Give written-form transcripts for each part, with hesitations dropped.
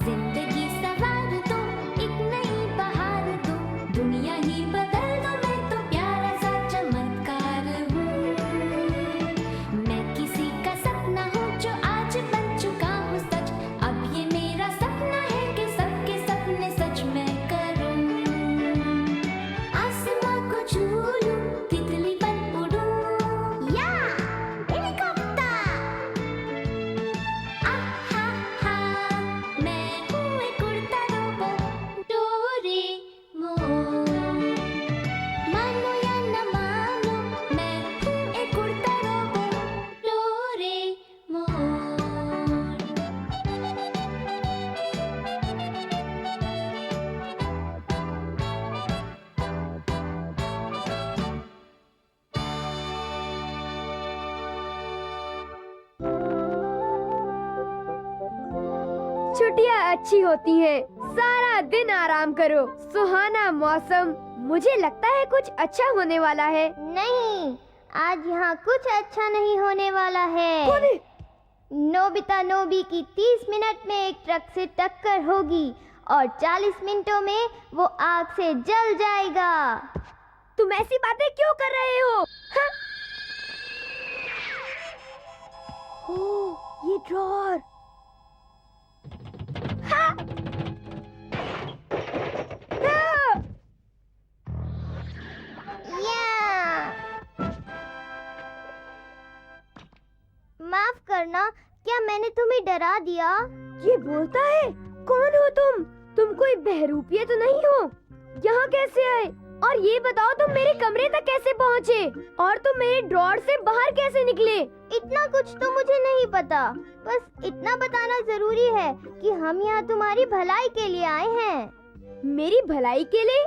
जिंदगी सवार दो, एक नई बहार दो, दुनिया ही बदल दो, मैं तो प्यारा सा चमत्कार हूँ। मैं किसी का सपना हूँ जो आज बन चुका हूँ सच। अब ये मेरा सपना है कि सबके सपने सच मैं करूँ। आसमां को छू लूं, तितली बन उड़ूं, या हेलीकॉप्टर। आहा हा, मैं हूँ एक उड़ता रोबोट, डोरेमोन। मानो या न मानो, मैं हूँ एक उड़ता रोबोट, डोरेमोन। छुट्टियाँ अच्छी होती हैं, सारा दिन आराम करो, सुहाना मौसम। मुझे लगता है कुछ अच्छा होने वाला है। नहीं, आज यहाँ कुछ अच्छा नहीं होने वाला है। कौन है? नोबिता नोबी की 30 मिनट में एक ट्रक से टक्कर होगी और 40 मिनटों में वो आग से जल जाएगा। तुम ऐसी बातें क्यों कर रहे हो? हाँ? ओह, ये ड्रॉर। हाँ! हाँ! या! माफ करना, क्या मैंने तुम्हें डरा दिया? ये बोलता है? कौन हो तुम? तुम कोई बहरूपिया तो नहीं हो? यहाँ कैसे आए? और ये बताओ तुम मेरे कमरे तक कैसे पहुँचे? और तुम मेरे ड्रॉर से बाहर कैसे निकले? इतना कुछ तो मुझे नहीं पता। बस इतना बताना जरूरी है कि हम यहाँ तुम्हारी भलाई के लिए आए हैं। मेरी भलाई के लिए?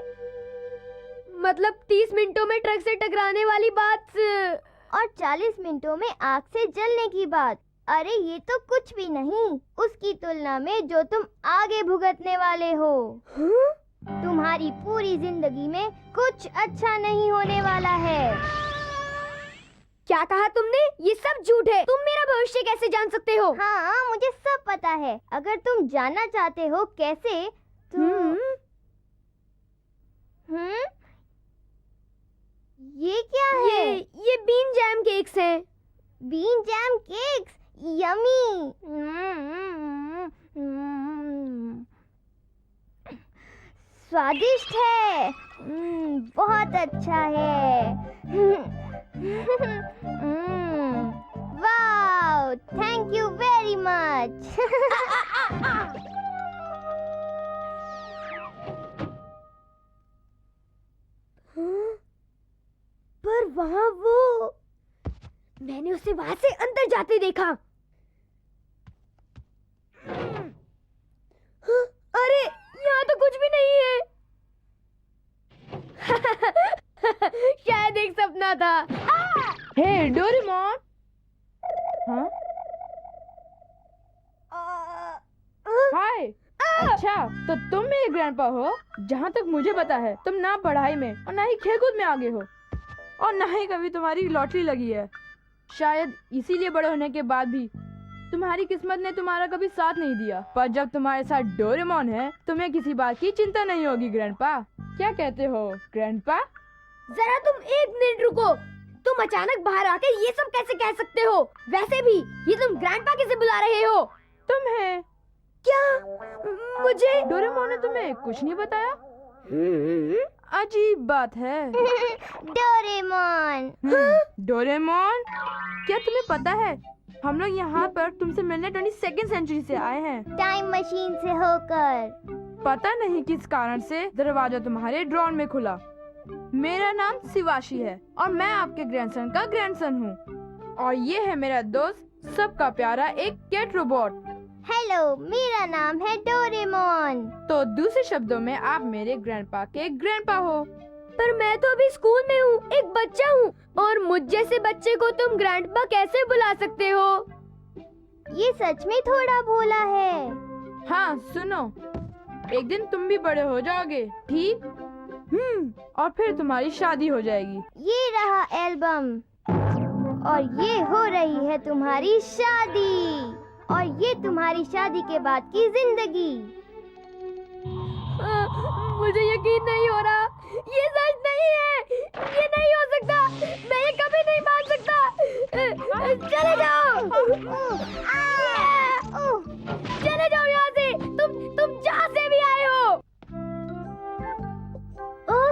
मतलब 30 मिनटों में ट्रक से टकराने वाली बात और 40 मिनटों में आग से जलने की बात। अरे ये तो कुछ भी नहीं उसकी तुलना में जो तुम आगे भुगतने वाले हो। हाँ? तुम्हारी पूरी जिंदगी में कुछ अच्छा नहीं होने वाला है। क्या कहा तुमने? ये सब झूठ है। तुम मेरा भविष्य कैसे जान सकते हो? हाँ, मुझे सब पता है। अगर तुम जानना चाहते हो कैसे तो ये क्या है? ये बीन जैम केक्स हैं। Bean jam cakes, yummy. स्वादिष्ट है। बहुत अच्छा है। Wow, thank you very much. पर वहाँ वो, मैंने उसे वहाँ से अंदर जाते देखा। हाँ, अरे यहाँ तो कुछ भी नहीं है। शायद एक सपना था। हे डोरेमोन। हाँ? हाय। अच्छा, तो तुम मेरे ग्रैंडपा हो? जहाँ तक मुझे पता है तुम ना पढ़ाई में और ना ही खेलकूद में आगे हो और ना ही कभी तुम्हारी लॉटरी लगी है। शायद इसीलिए बड़े होने के बाद भी तुम्हारी किस्मत ने तुम्हारा कभी साथ नहीं दिया। पर जब तुम्हारे साथ डोरेमोन है तुम्हें किसी बात की चिंता नहीं होगी ग्रैंडपा। क्या कहते हो ग्रैंडपा? जरा तुम एक मिनट रुको। तुम अचानक बाहर आके ये सब कैसे कह सकते हो? वैसे भी ये तुम ग्रैंडपा कैसे बुला रहे हो? तुम्हें क्या? मुझे डोरेमोन ने तुम्हें कुछ नहीं बताया? अजीब बात है। डोरेमोन। डोरेमोन, क्या तुम्हें पता है हम लोग यहाँ पर तुमसे मिलने 22वीं सेंचुरी से आए हैं। टाइम मशीन से होकर। पता नहीं किस कारण से दरवाजा तुम्हारे ड्रोन में खुला। मेरा नाम शिवाशी है और मैं आपके ग्रैंडसन का ग्रैंडसन हूँ और ये है मेरा दोस्त सबका प्यारा एक कैट रोबोट। हेलो, मेरा नाम है डोरेमोन। तो दूसरे शब्दों में आप मेरे ग्रैंडपा के ग्रैंडपा हो। पर मैं तो अभी स्कूल में हूँ, एक बच्चा हूँ, और मुझ जैसे बच्चे को तुम ग्रैंडपा कैसे बुला सकते हो? ये सच में थोड़ा भोला है। हाँ सुनो, एक दिन तुम भी बड़े हो जाओगे, ठीक? और फिर तुम्हारी शादी हो जाएगी। ये रहा एल्बम और ये हो रही है तुम्हारी शादी। और ये तुम्हारी शादी के बाद की जिंदगी। मुझे यकीन नहीं हो रहा, ये सच नहीं है, ये नहीं हो सकता, मैं ये कभी नहीं मान सकता। चले जाओ, चले जाओ यहाँ से, तुम जहाँ से भी आए हो।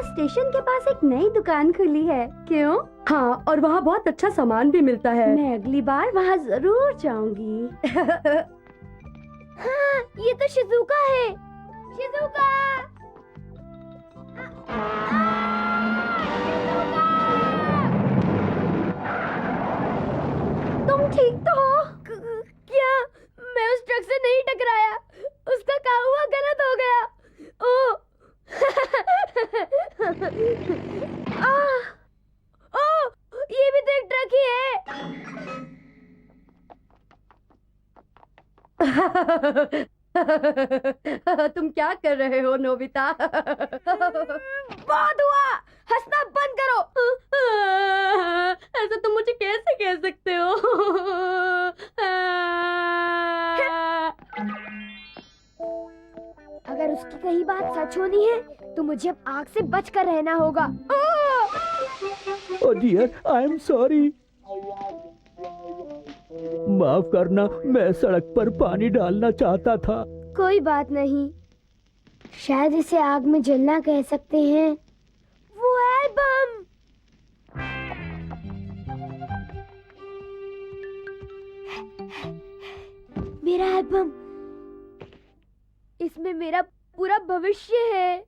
स्टेशन के पास एक नई दुकान खुली है। क्यों? हाँ, और वहाँ बहुत अच्छा सामान भी मिलता है। मैं अगली बार वहाँ जरूर जाऊंगी। हाँ, ये तो शिजुका है। शिजुका! तुम ठीक तो हो? क्या मैं उस ट्रक से नहीं टकराया? उसका कहा हुआ गलत हो गया। ओह! ओह! ये भी तो एक ट्रक ही है। तुम क्या कर रहे हो नोबिता? बहुत हुआ, हंसना बंद करो। ऐसा तुम मुझे कैसे कह सकते हो? अगर उसकी कही बात सच होनी है तो मुझे अब आग से बचकर रहना होगा। Oh dear, I am sorry. माफ करना, मैं सड़क पर पानी डालना चाहता था। कोई बात नहीं, शायद इसे आग में जलना कह सकते हैं। वो एल्बम! मेरा एल्बम, इसमें मेरा पूरा भविष्य है।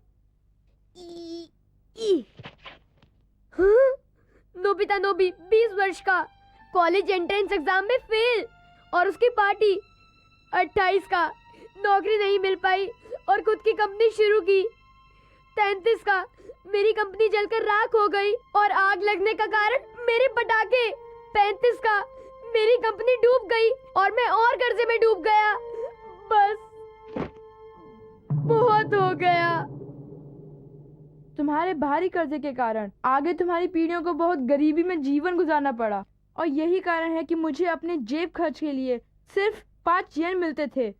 हाँ? नोबिता नोबी 20 वर्ष का, कॉलेज एंट्रेंस एग्जाम में फेल, और उसकी पार्टी 28 का, नौकरी नहीं मिल पाई और खुद की कंपनी शुरू की। 33 का, मेरी कंपनी जलकर राख हो गई और आग लगने का कारण मेरे पटाखे। 35 का, मेरी कंपनी डूब गई और मैं और कर्जे में डूब गया। बस बहुत हो गया। तुम्हारे भारी कर्जे के कारण आगे तुम्हारी पीढ़ियों को बहुत गरीबी में जीवन गुजारना पड़ा, और यही कारण है कि मुझे अपने जेब खर्च के लिए सिर्फ 5 येन मिलते थे।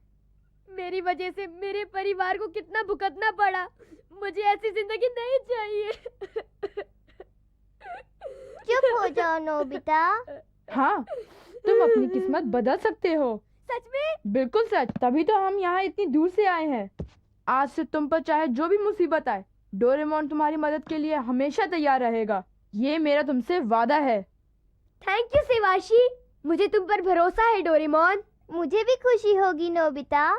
मेरी वजह से मेरे परिवार को कितना भुगतना पड़ा। मुझे ऐसी जिंदगी नहीं चाहिए। चुप हो जाओ नोबिता। हाँ, तुम अपनी किस्मत बदल सकते हो। सच में? बिल्कुल सच, तभी तो हम यहाँ इतनी दूर से आए हैं। आज से तुम पर चाहे जो भी मुसीबत आए, डोरेमोन तुम्हारी मदद के लिए हमेशा तैयार रहेगा। ये मेरा तुमसे वादा है। थैंक यू सेवाशी, मुझे तुम पर भरोसा है डोरेमोन। मुझे भी खुशी होगी नोबिता।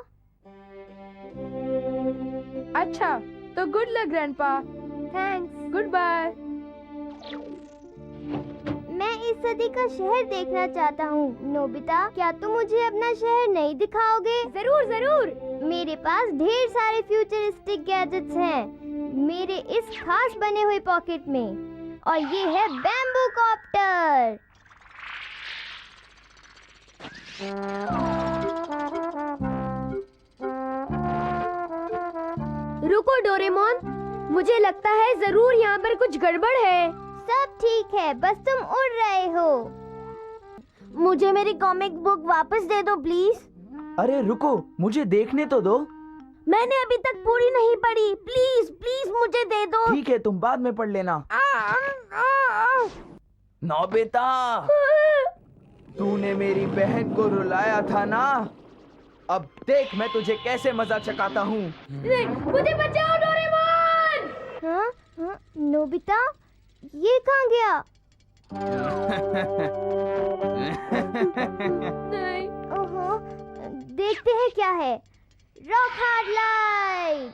अच्छा, तो good luck grandpa. Thanks. Goodbye. मैं इस सदी का शहर देखना चाहता हूँ। नोबिता, क्या तुम मुझे अपना शहर नहीं दिखाओगे? जरूर जरूर। मेरे पास ढेर सारे फ्यूचरिस्टिक गैजेट्स हैं मेरे इस खास बने हुए पॉकेट में, और ये है बैम्बू कॉप्टर। रुको डोरेमोन, मुझे लगता है जरूर यहाँ पर कुछ गड़बड़ है। सब ठीक है, बस तुम उड़ रहे हो। मुझे मेरी कॉमिक बुक वापस दे दो प्लीज। अरे रुको, मुझे देखने तो दो। मैंने अभी तक पूरी नहीं पढ़ी। प्लीज प्लीज मुझे दे दो। ठीक है, तुम बाद में पढ़ लेना। नोबिता, तूने मेरी बहन को रुलाया था ना? अब देख मैं तुझे कैसे मजा चकाता हूँ। मुझे बचाओ डोरेमोन! हाँ? हाँ? नोबिता, ये कहाँ गया? नहीं। ओहो, देखते हैं क्या है। Rock hard light.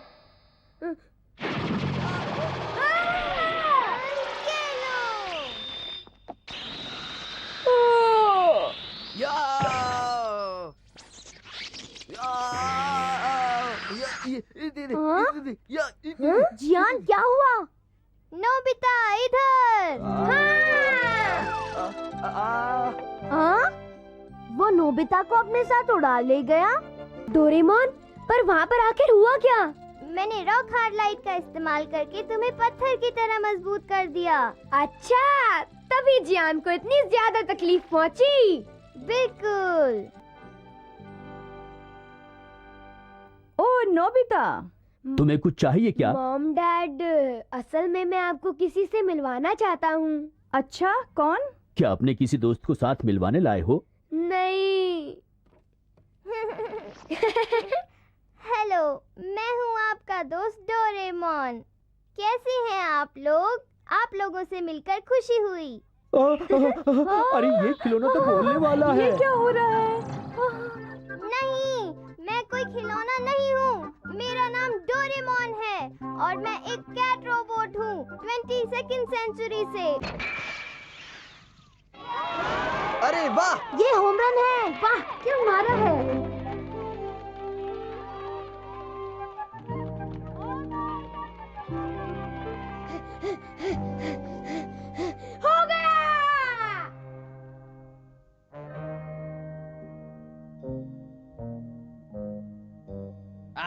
या! जियान, क्या हुआ? नोबिता इधर। हाँ? वो नोबिता को अपने साथ उड़ा ले गया? डोरेमोन, पर वहाँ पर आखिर हुआ क्या? मैंने रॉक हार्ड लाइट का इस्तेमाल करके तुम्हें पत्थर की तरह मजबूत कर दिया। अच्छा, तभी जियान को इतनी ज्यादा तकलीफ पहुँची। बिल्कुल। नोबिता, तुम्हें कुछ चाहिए क्या? मॉम डैड, असल में मैं आपको किसी से मिलवाना चाहता हूँ। अच्छा कौन? क्या अपने किसी दोस्त को साथ मिलवाने लाए हो? नहीं। हेलो, मैं हूँ आपका दोस्त डोरेमोन। कैसे हैं आप लोग? आप लोगों से मिलकर खुशी हुई। अरे ये खिलौना तो बोलने वाला है। ये क्या हो रहा है? नहीं, मैं कोई खिलौना नहीं हूँ। मेरा नाम डोरेमोन है और मैं एक कैट रोबोट हूँ 22nd सेंचुरी से। अरे वाह, ये होम रन है। वाह, क्यों मारा है? हो गया। आ!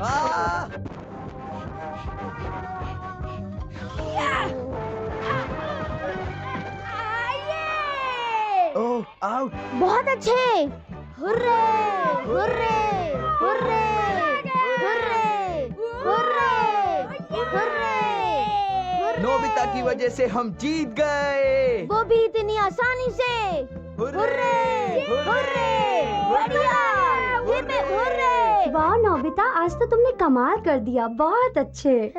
आ! ओह, आउट। बहुत अच्छे। Hurray hurray hurray hurray hurray hurray. Nobita की वजह से हम जीत गए। वो भी इतनी आसानी से। हुर्रे हुर्रे बढ़िया। हुर्रे। वाह नोबिता, आज तो तुमने कमाल कर दिया। बहुत अच्छे।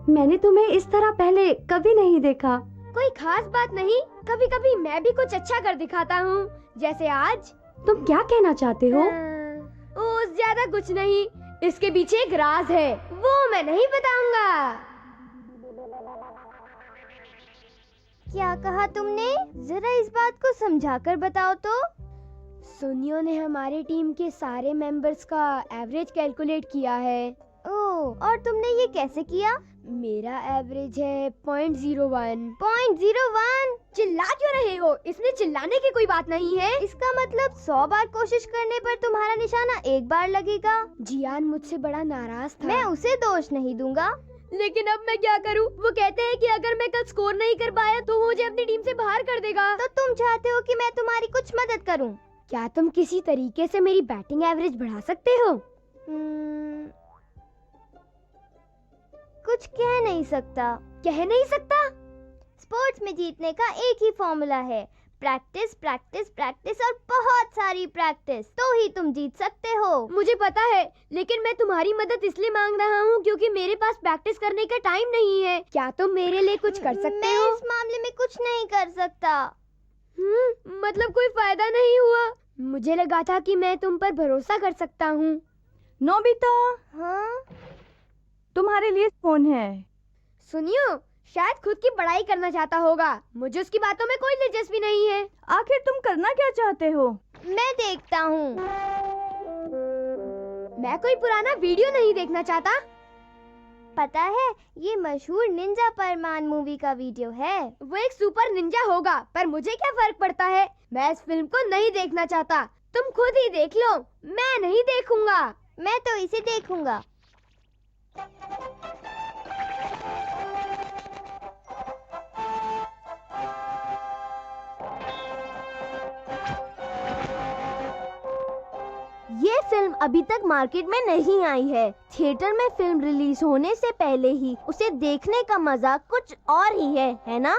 मैंने तुम्हें इस तरह पहले कभी नहीं देखा। कोई खास बात नहीं, कभी कभी मैं भी कुछ अच्छा कर दिखाता हूँ, जैसे आज। तुम क्या कहना चाहते हो? ओह, ज्यादा कुछ नहीं। इसके पीछे एक राज है, वो मैं नहीं बताऊंगा। क्या कहा तुमने? जरा इस बात को समझाकर बताओ तो। सुनियो ने हमारे टीम के सारे मेंबर्स का एवरेज कैलकुलेट किया है। ओह, और तुमने ये कैसे किया? मेरा एवरेज है 0.01। 0.01? चिल्ला क्यों रहे हो? इसमें चिल्लाने की कोई बात नहीं है। इसका मतलब 100 बार कोशिश करने पर तुम्हारा निशाना एक बार लगेगा। जियान मुझसे बड़ा नाराज था। मैं उसे दोष नहीं दूंगा। लेकिन अब मैं क्या करूं? वो कहते हैं कि अगर मैं कल स्कोर नहीं कर पाया तो वो मुझे अपनी टीम से बाहर कर देगा। तो तुम चाहते हो कि मैं तुम्हारी कुछ मदद करूं? क्या तुम किसी तरीके से मेरी बैटिंग एवरेज बढ़ा सकते हो? कुछ कह नहीं सकता। कह नहीं सकता? स्पोर्ट्स में जीतने का एक ही फॉर्मूला है, प्रैक्टिस प्रैक्टिस प्रैक्टिस और बहुत सारी प्रैक्टिस, तो ही तुम जीत सकते हो। मुझे पता है, लेकिन मैं तुम्हारी मदद इसलिए मांग रहा हूँ क्योंकि मेरे पास प्रैक्टिस करने का टाइम नहीं है। क्या तुम मेरे लिए कुछ कर सकते मैं हो? इस मामले में कुछ नहीं कर सकता। मतलब कोई फायदा नहीं हुआ? मुझे लगा था कि मैं तुम पर भरोसा कर सकता हूँ। नोबिता, हाँ? तुम्हारे लिए फोन है। सुनियो, शायद खुद की बड़ाई करना चाहता होगा। मुझे उसकी बातों में कोई दिलचस्पी नहीं है। आखिर तुम करना क्या चाहते हो? मैं देखता हूँ। मैं कोई पुराना वीडियो नहीं देखना चाहता। पता है, ये मशहूर निंजा परमान मूवी का वीडियो है। वो एक सुपर निंजा होगा, पर मुझे क्या फर्क पड़ता है? मैं इस फिल्म को नहीं देखना चाहता। तुम खुद ही देख लो, मैं नहीं देखूंगा। मैं तो इसे देखूंगा। ये फिल्म अभी तक मार्केट में नहीं आई है। थिएटर में फिल्म रिलीज होने से पहले ही उसे देखने का मजा कुछ और ही है ना?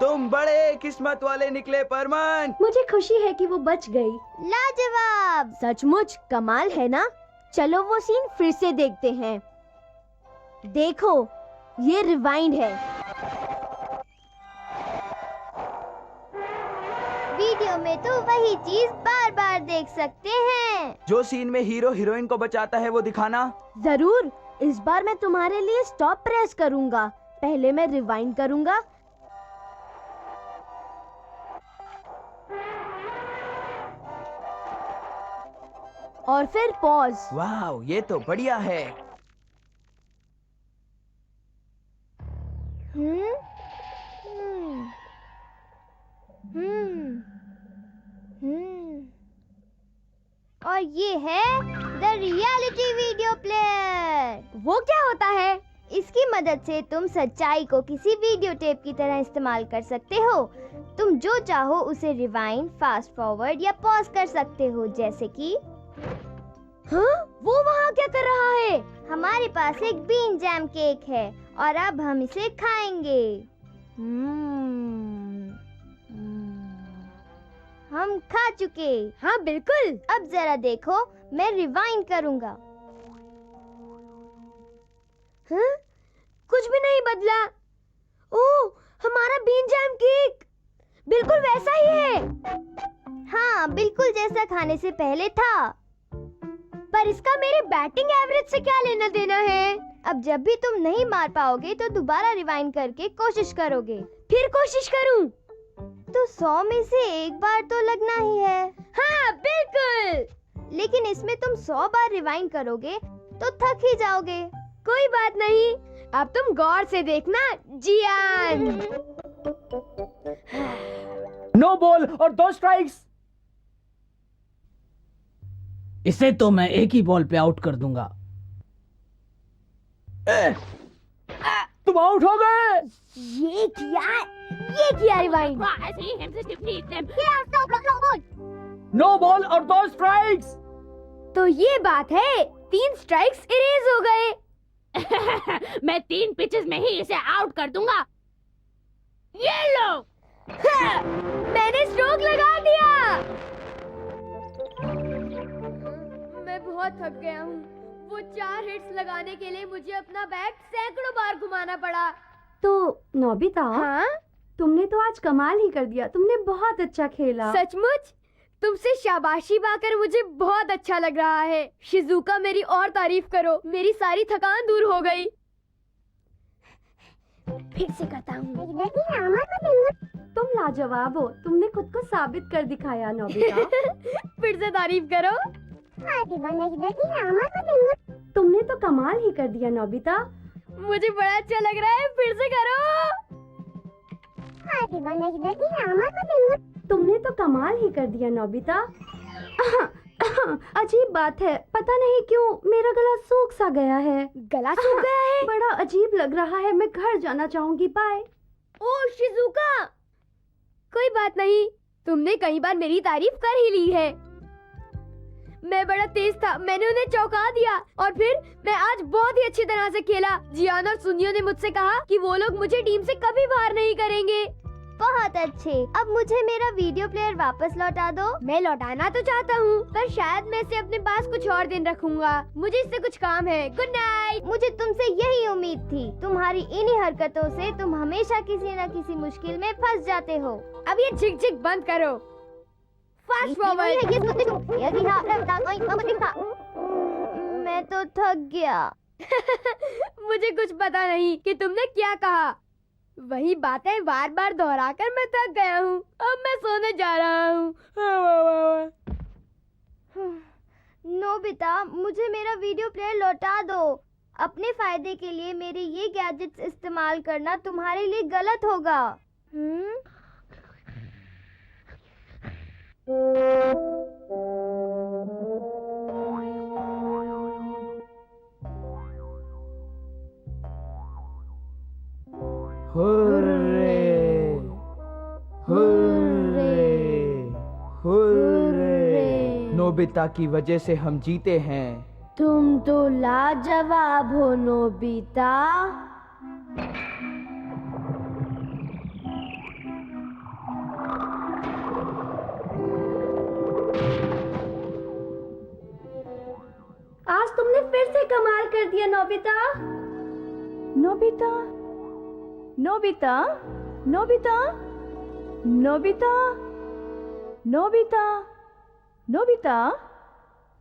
तुम बड़े किस्मत वाले निकले परमान। मुझे खुशी है कि वो बच गई। लाजवाब, सचमुच कमाल है ना? चलो वो सीन फिर से देखते हैं। देखो, ये रिवाइंड है। वीडियो में तो वही चीज बार बार देख सकते हैं। जो सीन में हीरो हीरोइन को बचाता है वो दिखाना। जरूर, इस बार मैं तुम्हारे लिए स्टॉप प्रेस करूंगा। पहले मैं रिवाइंड करूंगा। और फिर पॉज। वाह, ये तो बढ़िया है। हम्म हम्म हम्म हम्म और ये है द रियलिटी वीडियो प्लेयर। वो क्या होता है? इसकी मदद से तुम सच्चाई को किसी वीडियो टेप की तरह इस्तेमाल कर सकते हो। तुम जो चाहो उसे रिवाइंड, फास्ट फॉरवर्ड या पॉज कर सकते हो, जैसे कि हाँ, वो वहाँ क्या कर रहा है? हमारे पास एक बीन जैम केक है और अब हम इसे खाएंगे। हम खा चुके। हाँ बिल्कुल। अब जरा देखो, मैं रिवाइंड करूँगा। हाँ? कुछ भी नहीं बदला। ओह, हमारा बीन जैम केक बिल्कुल वैसा ही है। हाँ, बिल्कुल जैसा खाने से पहले था। पर इसका मेरे बैटिंग एवरेज से क्या लेना देना है? अब जब भी तुम नहीं मार पाओगे तो दोबारा रिवाइंड करके कोशिश करोगे। फिर कोशिश करूं? तो 100 में से एक बार तो लगना ही है। हाँ बिल्कुल। लेकिन इसमें तुम 100 बार रिवाइंड करोगे तो थक ही जाओगे। कोई बात नहीं, अब तुम गौर से देखना जियान। नो बॉल और 2 स्ट्राइक्स। इसे तो मैं एक ही बॉल पे आउट कर दूंगा। तुम आउट हो गए। ये किया रिवाइंड। नो बॉल और 2 स्ट्राइक्स। तो ये बात है, 3 स्ट्राइक्स इरेज हो गए। मैं 3 पिचेस में ही इसे आउट कर दूंगा। ये लो। मैंने स्ट्रोक लगा दिया। मैं बहुत थक गया हूँ। वो 4 हिट्स लगाने के लिए मुझे अपना बैट सैकड़ों बार घुमाना पड़ा। तो नोबिता, हाँ? तुमने तो आज कमाल ही कर दिया। तुमने बहुत अच्छा खेला। सचमुच? तुमसे शाबाशी पाकर मुझे बहुत अच्छा लग रहा है। शिजुका, मेरी और तारीफ करो। मेरी सारी थकान दूर हो गई। फिर से करता हूँ। तुम लाजवाब हो। तुमने खुद को साबित कर दिखाया नोबिता। फिर से तारीफ करो। तुमने तो कमाल ही कर दिया नोबिता। मुझे बड़ा अच्छा लग रहा है। फिर से करो। तुमने तो कमाल ही कर दिया नोबिता। अजीब बात है, पता नहीं क्यों मेरा गला सूख सा गया है। गला सूख गया है? बड़ा अजीब लग रहा है। मैं घर जाना चाहूंगी। बाय। ओह शिजुका, कोई बात नहीं, तुमने कई बार मेरी तारीफ कर ही ली है। मैं बड़ा तेज था, मैंने उन्हें चौंका दिया और फिर मैं आज बहुत ही अच्छी तरह से खेला। जियान और सुनियो ने मुझसे कहा कि वो लोग मुझे टीम से कभी बाहर नहीं करेंगे। बहुत अच्छे। अब मुझे मेरा वीडियो प्लेयर वापस लौटा दो। मैं लौटाना तो चाहता हूँ, पर शायद मैं इसे अपने पास कुछ और दिन रखूंगा। मुझे इससे कुछ काम है। Good night. मुझे तुमसे यही उम्मीद थी। तुम्हारी इन्हीं हरकतों से तुम हमेशा किसी न किसी मुश्किल में फंस जाते हो। अब ये झिक-झिक बंद करो। Fast forward. मैं तो थक गया। मुझे कुछ पता नहीं कि तुमने क्या कहा। वही बातें बार बार दोहराकर मैं थक गया हूँ। अब मैं सोने जा रहा हूँ। नोबिता, मुझे मेरा वीडियो प्लेयर लौटा दो। अपने फायदे के लिए मेरे ये गैजेट्स इस्तेमाल करना तुम्हारे लिए गलत होगा। Hurray, hurray, hurray. नोबिता की वजह से हम जीते हैं। तुम तो लाजवाब हो नोबिता। आज तुमने फिर से कमाल कर दिया Nobita. Nobita, Nobita, Nobita, Nobita, Nobita, Nobita,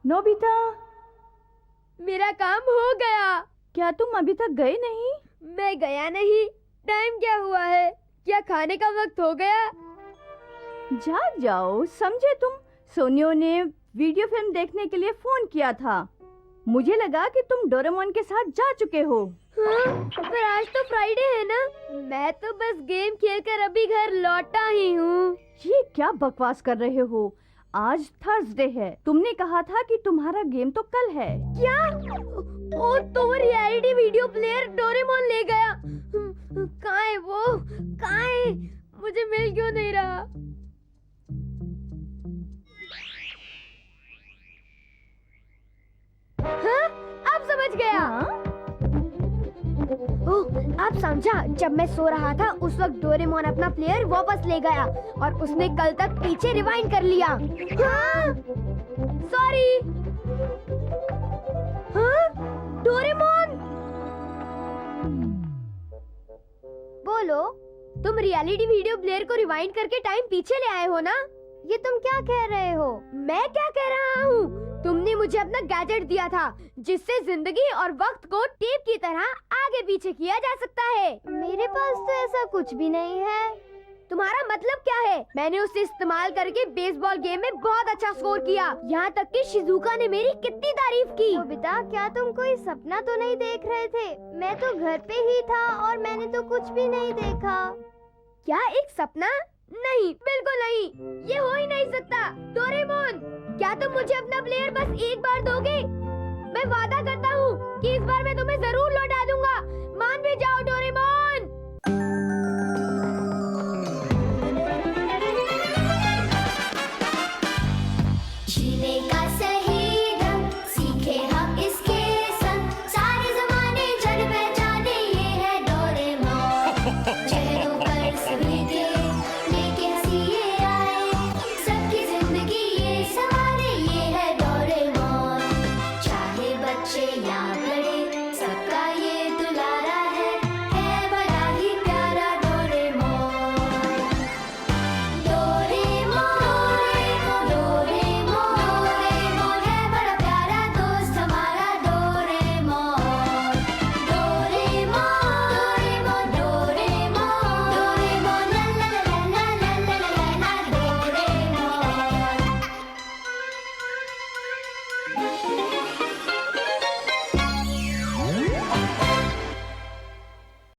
Nobita. मेरा काम हो गया। क्या तुम अभी तक गए नहीं? मैं गया नहीं। टाइम क्या हुआ है? क्या खाने का वक्त हो गया? जाग जाओ, समझे तुम। सोनियो ने वीडियो फिल्म देखने के लिए फोन किया था। मुझे लगा कि तुम डोरेमोन के साथ जा चुके हो। हाँ, पर आज तो फ्राइडे है ना। मैं तो बस गेम खेलकर अभी घर लौटा ही हूँ। ये क्या बकवास कर रहे हो? आज थर्सडे है। तुमने कहा था कि तुम्हारा गेम तो कल है। क्या? ओ तो रियलिटी वीडियो प्लेयर डोरेमोन ले गया। कहाँ है वो? कहाँ है? मुझे मिल क्यों नहीं रहा? हाँ? अब समझ गया। ओह, अब समझा। जब मैं सो रहा था उस वक्त डोरेमोन अपना प्लेयर वापस ले गया और उसने कल तक पीछे रिवाइंड कर लिया। हाँ? सॉरी। हाँ? डोरेमोन, बोलो, तुम रियलिटी वीडियो प्लेयर को रिवाइंड करके टाइम पीछे ले आए हो ना? ये तुम क्या कह रहे हो? मैं क्या कह रहा हूँ? तुमने मुझे अपना गैजेट दिया था जिससे जिंदगी और वक्त को टेप की तरह आगे पीछे किया जा सकता है। मेरे पास तो ऐसा कुछ भी नहीं है। तुम्हारा मतलब क्या है? मैंने उसे इस्तेमाल करके बेसबॉल गेम में बहुत अच्छा स्कोर किया। यहाँ तक कि शिजुका ने मेरी कितनी तारीफ की। तो बेटा, क्या तुम कोई सपना तो नहीं देख रहे थे? मैं तो घर पे ही था और मैंने तो कुछ भी नहीं देखा। क्या एक सपना? नहीं, बिल्कुल नहीं। ये हो ही नहीं सकता। डोरेमोन, क्या तुम मुझे अपना प्लेयर बस एक बार दोगे? मैं वादा करता हूँ कि इस बार मैं तुम्हें जरूर लौटा दूंगा। मान भी